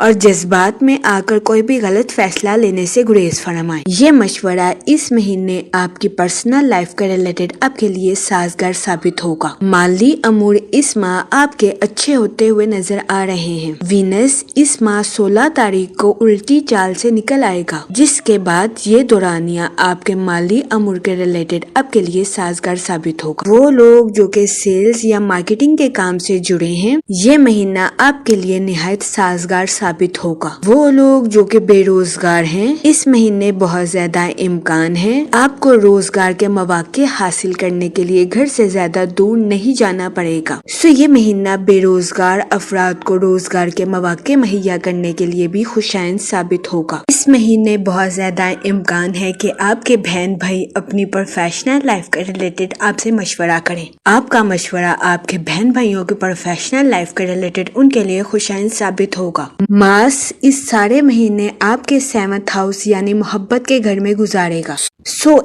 اور جذبات میں آ کر کوئی بھی غلط فیصلہ لینے سے گریز فرمائیں۔ یہ مشورہ اس مہینے آپ کی پرسنل لائف کے ریلیٹڈ آپ کے لیے سازگار ثابت ہوگا۔ مالی امور اس ماہ آپ کے اچھے ہوتے ہوئے نظر آ رہے ہیں۔ وینس اس ماہ 16 تاریخ کو الٹی چال سے نکل آئے گا، جس کے بعد یہ دورانیہ آپ کے مالی امور کے ریلیٹڈ آپ کے لیے سازگار ثابت ہوگا۔ وہ لوگ جو کہ سیلز یا مارکیٹنگ کے کام سے جڑے ہیں، یہ مہینہ آپ کے لیے نہایت سازگار ثابت ہوگا۔ وہ لوگ جو کہ بے روزگار ہیں، اس مہینے بہت زیادہ امکان ہے آپ کو روزگار کے مواقع حاصل کرنے کے لیے گھر سے زیادہ دور نہیں جانا پڑے گا۔ یہ مہینہ بے روزگار افراد کو روزگار کے مواقع مہیا کرنے کے لیے بھی خوشائند ثابت ہوگا۔ اس مہینے بہت زیادہ امکان ہے کہ آپ کے بہن بھائی اپنی پروفیشنل لائف کے ریلیٹڈ آپ سے مشورہ کریں۔ آپ کا مشورہ آپ کے بہن بھائیوں کی پروفیشنل لائف کے ریلیٹڈ ان کے لیے خوشائند ثابت ہوگا۔ مارس اس سارے مہینے آپ کے 7th ہاؤس یعنی محبت کے گھر میں گزارے گا۔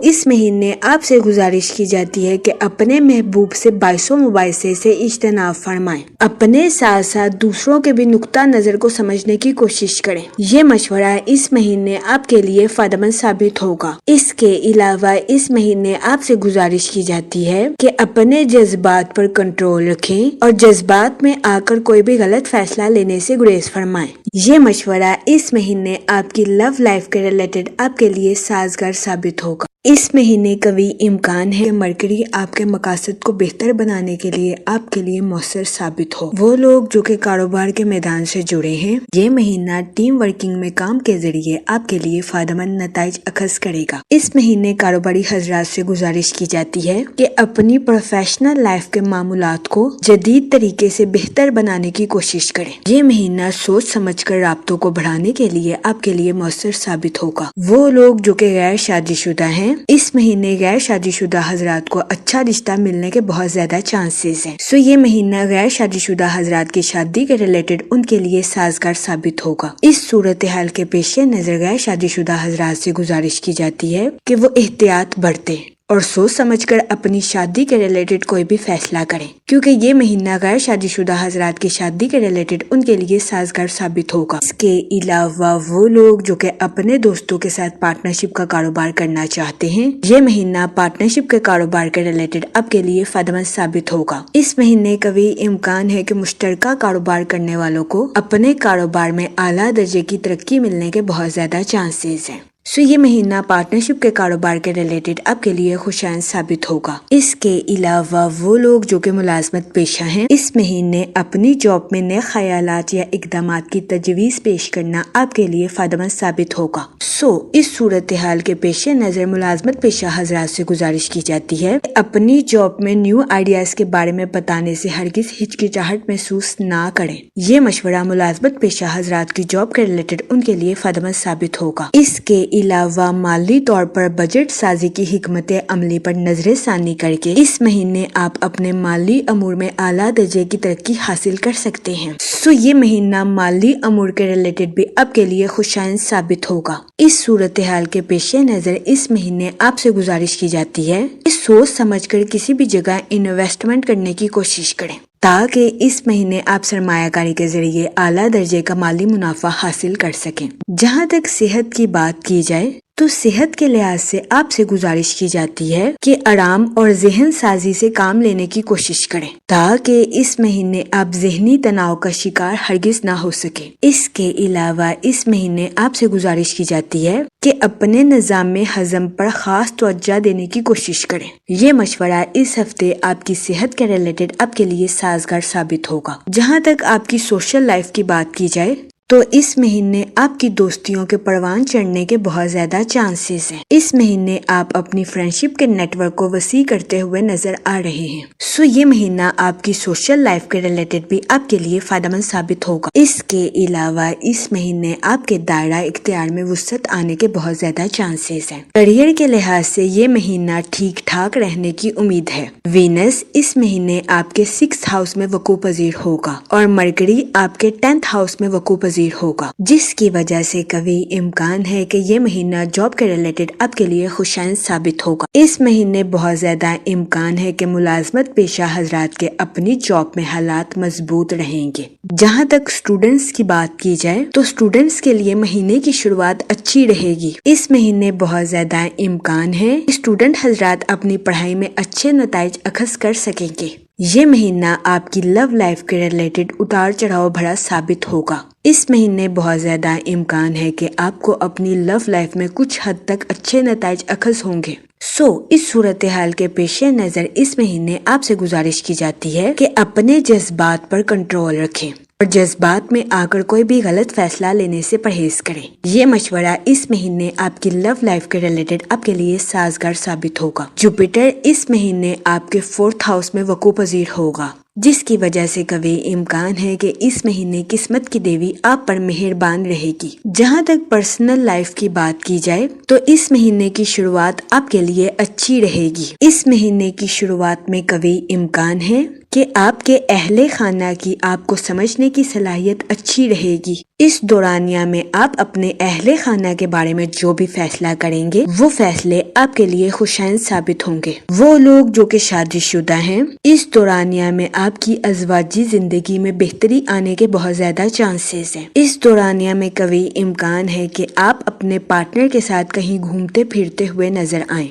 اس مہینے آپ سے گزارش کی جاتی ہے کہ اپنے محبوب سے باعث و مباحثے سے اجتناب فرمائیں۔ اپنے ساتھ ساتھ دوسروں کے بھی نقطہ نظر کو سمجھنے کی کوشش کریں۔ یہ مشورہ اس مہینے آپ کے لیے فائدہ مند ثابت ہوگا۔ اس کے علاوہ اس مہینے آپ سے گزارش کی جاتی ہے کہ اپنے جذبات پر کنٹرول رکھیں اور جذبات میں آ کر کوئی بھی غلط فیصلہ لینے سے گریز فرمائیں۔ یہ مشورہ اس مہینے آپ کی لو لائف کے ریلیٹڈ آپ کے لیے سازگار ثابت ہوگا۔ اس مہینے قوی امکان ہے کہ مرکری آپ کے مقاصد کو بہتر بنانے کے لیے آپ کے لیے مؤثر ثابت ہو۔ وہ لوگ جو کہ کاروبار کے میدان سے جڑے ہیں، یہ مہینہ ٹیم ورکنگ میں کام کے ذریعے آپ کے لیے فائدہ مند نتائج اخذ کرے گا۔ اس مہینے کاروباری حضرات سے گزارش کی جاتی ہے کہ اپنی پروفیشنل لائف کے معاملات کو جدید طریقے سے بہتر بنانے کی کوشش کریں۔ یہ مہینہ سوچ سمجھ کر رابطوں کو بڑھانے کے لیے آپ کے لیے مؤثر ثابت ہوگا۔ وہ لوگ جو کہ غیر شادی شدہ ہیں، اس مہینے غیر شادی شدہ حضرات کو اچھا رشتہ ملنے کے بہت زیادہ چانسز ہیں۔ یہ مہینہ غیر شادی شدہ حضرات کی شادی کے ریلیٹڈ ان کے لیے سازگار ثابت ہوگا۔ اس صورتحال کے پیش نظر غیر شادی شدہ حضرات سے گزارش کی جاتی ہے کہ وہ احتیاط برتیں اور سوچ سمجھ کر اپنی شادی کے ریلیٹڈ کوئی بھی فیصلہ کریں، کیونکہ یہ مہینہ غیر شادی شدہ حضرات کی شادی کے ریلیٹڈ ان کے لیے سازگار ثابت ہوگا۔ اس کے علاوہ وہ لوگ جو کہ اپنے دوستوں کے ساتھ پارٹنرشپ کا کاروبار کرنا چاہتے ہیں، یہ مہینہ پارٹنرشپ کے کاروبار کے ریلیٹڈ آپ کے لیے فائدہ مند ثابت ہوگا۔ اس مہینے قوی امکان ہے کہ مشترکہ کاروبار کرنے والوں کو اپنے کاروبار میں اعلیٰ درجے کی ترقی ملنے کے بہت زیادہ چانسز ہیں۔ یہ مہینہ پارٹنرشپ کے کاروبار کے ریلیٹڈ آپ کے لیے خوشائند ثابت ہوگا۔ اس کے علاوہ وہ لوگ جو کہ ملازمت پیشہ ہیں، اس مہینے اپنی جاب میں نئے خیالات یا اقدامات کی تجویز پیش کرنا آپ کے لیے فائدہ مند ثابت ہوگا۔ اس صورتحال کے پیش نظر ملازمت پیشہ حضرات سے گزارش کی جاتی ہے کہ اپنی جاب میں نیو آئیڈیاز کے بارے میں بتانے سے ہرگز ہچکچاہٹ محسوس نہ کریں۔ یہ مشورہ ملازمت پیشہ حضرات کی جاب کے ریلیٹڈ ان کے لیے فائدہ مند ثابت ہوگا۔ اس کے علاوہ مالی طور پر بجٹ سازی کی حکمت عملی پر نظر ثانی کر کے اس مہینے آپ اپنے مالی امور میں اعلیٰ درجے کی ترقی حاصل کر سکتے ہیں۔ یہ مہینہ مالی امور کے ریلیٹڈ بھی آپ کے لیے خوشائند ثابت ہوگا۔ اس صورتحال کے پیش نظر اس مہینے آپ سے گزارش کی جاتی ہے کہ سوچ سمجھ کر کسی بھی جگہ انویسٹمنٹ کرنے کی کوشش کریں، تاکہ اس مہینے آپ سرمایہ کاری کے ذریعے اعلیٰ درجے کا مالی منافع حاصل کر سکیں۔ جہاں تک صحت کی بات کی جائے تو صحت کے لحاظ سے آپ سے گزارش کی جاتی ہے کہ آرام اور ذہن سازی سے کام لینے کی کوشش کریں، تاکہ اس مہینے آپ ذہنی تناؤ کا شکار ہرگز نہ ہو سکے۔ اس کے علاوہ اس مہینے آپ سے گزارش کی جاتی ہے کہ اپنے نظام میں ہضم پر خاص توجہ دینے کی کوشش کریں۔ یہ مشورہ اس ہفتے آپ کی صحت کے ریلیٹڈ آپ کے لیے سازگار ثابت ہوگا۔ جہاں تک آپ کی سوشل لائف کی بات کی جائے تو اس مہینے آپ کی دوستیوں کے پروان چڑھنے کے بہت زیادہ چانسز ہیں۔ اس مہینے آپ اپنی فرینڈشپ کے نیٹ ورک کو وسیع کرتے ہوئے نظر آ رہے ہیں۔ یہ مہینہ آپ کی سوشل لائف کے ریلیٹڈ بھی آپ کے لیے فائدہ مند ثابت ہوگا۔ اس کے علاوہ اس مہینے آپ کے دائرہ اختیار میں وسعت آنے کے بہت زیادہ چانسز ہیں۔ کیریئر کے لحاظ سے یہ مہینہ ٹھیک ٹھاک رہنے کی امید ہے۔ وینس اس مہینے آپ کے 6th ہاؤس میں وقوع پذیر ہوگا اور مرکری آپ کے 10th ہاؤس میں وقوع پذیر پذیر ہوگا، جس کی وجہ سے قوی امکان ہے کہ یہ مہینہ جاب کے ریلیٹڈ آپ کے لیے خوشائن ثابت ہوگا۔ اس مہینے بہت زیادہ امکان ہے کہ ملازمت پیشہ حضرات کے اپنی جاب میں حالات مضبوط رہیں گے۔ جہاں تک اسٹوڈنٹس کی بات کی جائے تو اسٹوڈنٹس کے لیے مہینے کی شروعات اچھی رہے گی۔ اس مہینے بہت زیادہ امکان ہے اسٹوڈنٹ حضرات اپنی پڑھائی میں اچھے نتائج اخذ کر سکیں گے۔ یہ مہینہ آپ کی لو لائف کے ریلیٹڈ اتار چڑھاؤ بھرا ثابت ہوگا۔ اس مہینے بہت زیادہ امکان ہے کہ آپ کو اپنی لو لائف میں کچھ حد تک اچھے نتائج اخذ ہوں گے۔ اس صورتحال کے پیش نظر اس مہینے آپ سے گزارش کی جاتی ہے کہ اپنے جذبات پر کنٹرول رکھیں اور جذبات میں آ کر کوئی بھی غلط فیصلہ لینے سے پرہیز کریں۔ یہ مشورہ اس مہینے آپ کی لو لائف کے ریلیٹڈ آپ کے لیے سازگار ثابت ہوگا۔ جوپیٹر اس مہینے آپ کے 4th ہاؤس میں وقوع پذیر ہوگا، جس کی وجہ سے قوی امکان ہے کہ اس مہینے قسمت کی دیوی آپ پر مہربان رہے گی۔ جہاں تک پرسنل لائف کی بات کی جائے تو اس مہینے کی شروعات آپ کے لیے اچھی رہے گی۔ اس مہینے کی شروعات میں قوی امکان ہے کہ آپ کے اہل خانہ کی آپ کو سمجھنے کی صلاحیت اچھی رہے گی۔ اس دورانیہ میں آپ اپنے اہل خانہ کے بارے میں جو بھی فیصلہ کریں گے وہ فیصلے آپ کے لیے خوشائن ثابت ہوں گے۔ وہ لوگ جو کہ شادی شدہ ہیں، اس دورانیہ میں آپ کی ازواجی زندگی میں بہتری آنے کے بہت زیادہ چانسز ہیں۔ اس دورانیہ میں قوی امکان ہے کہ آپ اپنے پارٹنر کے ساتھ کہیں گھومتے پھرتے ہوئے نظر آئیں۔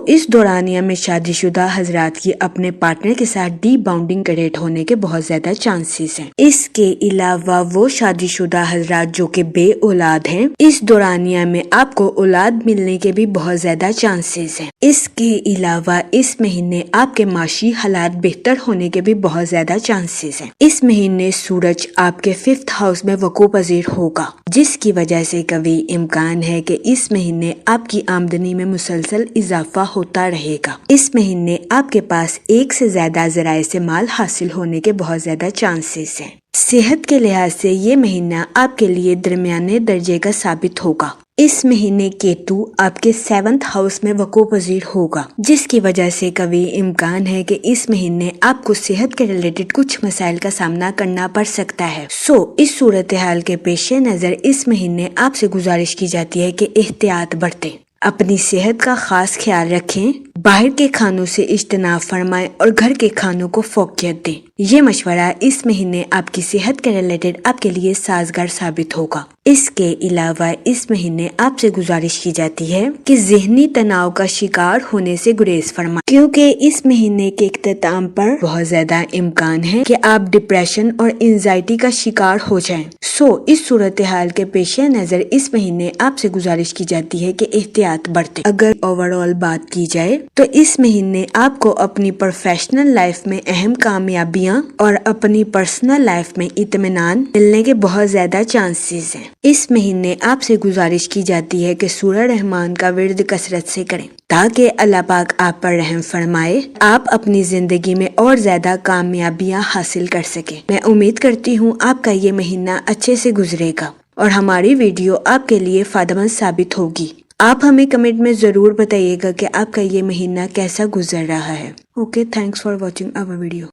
اس دورانیہ میں شادی شدہ حضرات کی اپنے پارٹنر کے ساتھ ڈی باؤنڈنگ کریٹ ہونے کے بہت زیادہ چانسز ہیں۔ اس کے علاوہ وہ شادی شدہ حضرات جو کہ بے اولاد ہیں، اس دورانیہ میں آپ کو اولاد ملنے کے بھی بہت زیادہ چانسز ہیں۔ اس کے علاوہ اس مہینے آپ کے معاشی حالات بہتر ہونے کے بھی بہت زیادہ چانسز ہیں۔ اس مہینے سورج آپ کے 5th ہاؤس میں وقوع پذیر ہوگا، جس کی وجہ سے قوی امکان ہے کہ اس مہینے آپ کی آمدنی میں مسلسل اضافہ ہوتا رہے گا۔ اس مہینے آپ کے پاس ایک سے زیادہ ذرائع سے مال حاصل ہونے کے بہت زیادہ چانسز ہیں۔ صحت کے لحاظ سے یہ مہینہ آپ کے لیے درمیانے درجے کا ثابت ہوگا۔ اس مہینے کیتو آپ کے 7th ہاؤس میں وقوع پذیر ہوگا، جس کی وجہ سے قوی امکان ہے کہ اس مہینے آپ کو صحت کے ریلیٹڈ کچھ مسائل کا سامنا کرنا پڑ سکتا ہے۔ اس صورتحال کے پیش نظر اس مہینے آپ سے گزارش کی جاتی ہے کہ احتیاط برتیں، اپنی صحت کا خاص خیال رکھیں، باہر کے کھانوں سے اجتناب فرمائیں اور گھر کے کھانوں کو فوقیت دیں۔ یہ مشورہ اس مہینے آپ کی صحت کے ریلیٹڈ آپ کے لیے سازگار ثابت ہوگا۔ اس کے علاوہ اس مہینے آپ سے گزارش کی جاتی ہے کہ ذہنی تناؤ کا شکار ہونے سے گریز فرمائیں، کیونکہ اس مہینے کے اختتام پر بہت زیادہ امکان ہے کہ آپ ڈپریشن اور انزائٹی کا شکار ہو جائیں۔ اس صورتحال کے پیش نظر اس مہینے آپ سے گزارش کی جاتی ہے کہ احتیاط برتیں۔ اگر اوور آل بات کی جائے تو اس مہینے آپ کو اپنی پروفیشنل لائف میں اہم کامیابیاں اور اپنی پرسنل لائف میں اطمینان ملنے کے بہت زیادہ چانسز ہیں۔ اس مہینے آپ سے گزارش کی جاتی ہے کہ سورہ رحمان کا ورد کثرت سے کریں تاکہ اللہ پاک آپ پر رحم فرمائے، آپ اپنی زندگی میں اور زیادہ کامیابیاں حاصل کر سکیں۔ میں امید کرتی ہوں آپ کا یہ مہینہ اچھے سے گزرے گا اور ہماری ویڈیو آپ کے لیے فائدہ مند ثابت ہوگی۔ آپ ہمیں کمنٹ میں ضرور بتائیے گا کہ آپ کا یہ مہینہ کیسا گزر رہا ہے۔ Okay, thanks for watching our video.